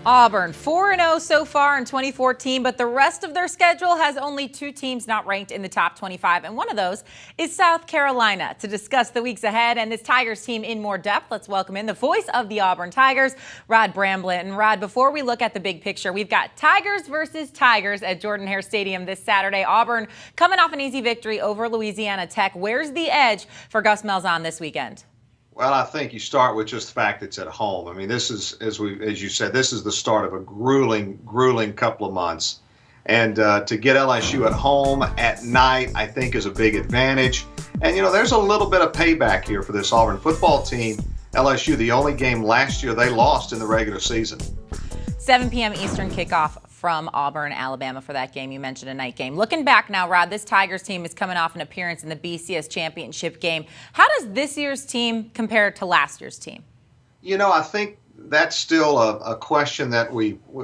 Auburn 4-0 so far in 2014, but the rest of their schedule has only 2 teams not ranked in the top 25, and one of those is South Carolina. To discuss the weeks ahead and this Tigers team in more depth, let's welcome in the voice of the Auburn Tigers, Rod Bramblett. And Rod, before we look at the big picture, we've got Tigers versus Tigers at Jordan-Hare Stadium this Saturday. Auburn coming off an easy victory over Louisiana Tech. Where's the edge for Gus Malzahn this weekend? Well, I think you start with just the fact it's at home. I mean, this is, as you said, this is the start of a grueling couple of months. And to get LSU at home at night, I think, is a big advantage. And, there's a little bit of payback here for this Auburn football team. LSU, the only game last year they lost in the regular season. 7 p.m. Eastern kickoff from Auburn, Alabama for that game. You mentioned a night game. Looking back now, Rod, this Tigers team is coming off an appearance in the BCS championship game. How does this year's team compare to last year's team? I think that's still a question that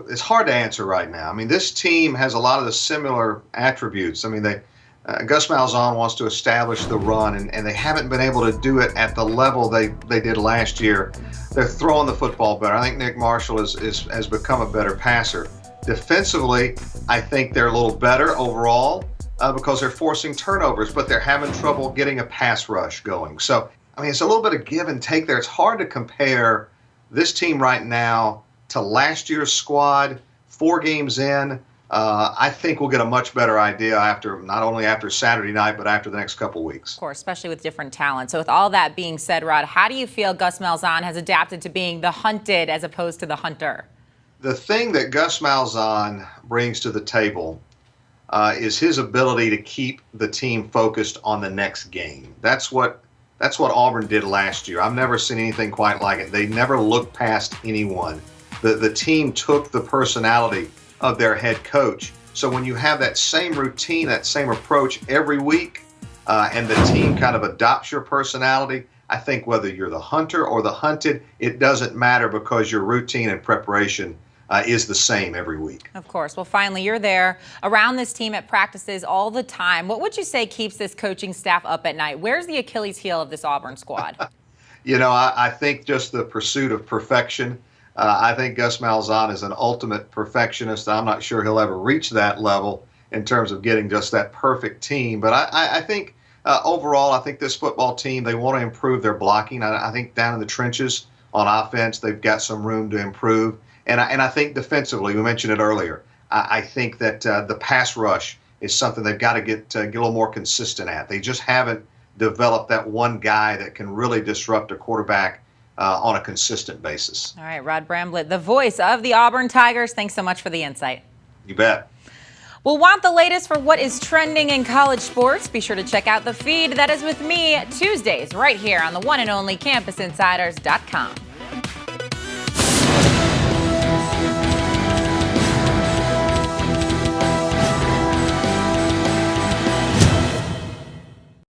it's hard to answer right now. I mean, this team has a lot of the similar attributes. I mean, Gus Malzahn wants to establish the run, and they haven't been able to do it at the level they did last year. They're throwing the football better. I think Nick Marshall has become a better passer. Defensively, I think they're a little better overall because they're forcing turnovers, but they're having trouble getting a pass rush going. So, I mean, it's a little bit of give and take there. It's hard to compare this team right now to last year's squad. 4 games in, I think we'll get a much better idea not only after Saturday night, but after the next couple weeks. Of course, especially with different talent. So with all that being said, Rod, how do you feel Gus Malzahn has adapted to being the hunted as opposed to the hunter? The thing that Gus Malzahn brings to the table is his ability to keep the team focused on the next game. That's what Auburn did last year. I've never seen anything quite like it. They never looked past anyone. The team took the personality of their head coach. So when you have that same routine, that same approach every week, and the team kind of adopts your personality, I think whether you're the hunter or the hunted, it doesn't matter because your routine and preparation is the same every week. Of course. Well, finally, you're there around this team at practices all the time. What would you say keeps this coaching staff up at night? Where's the Achilles heel of this Auburn squad? I think just the pursuit of perfection. I think Gus Malzahn is an ultimate perfectionist. I'm not sure he'll ever reach that level in terms of getting just that perfect team. But I think overall, I think this football team, they want to improve their blocking. I think down in the trenches on offense, they've got some room to improve. And I think defensively, we mentioned it earlier, I think that the pass rush is something they've got to get a little more consistent at. They just haven't developed that one guy that can really disrupt a quarterback on a consistent basis. All right, Rod Bramblett, the voice of the Auburn Tigers. Thanks so much for the insight. You bet. We'll want the latest for what is trending in college sports. Be sure to check out the feed that is with me Tuesdays right here on the one and only CampusInsiders.com.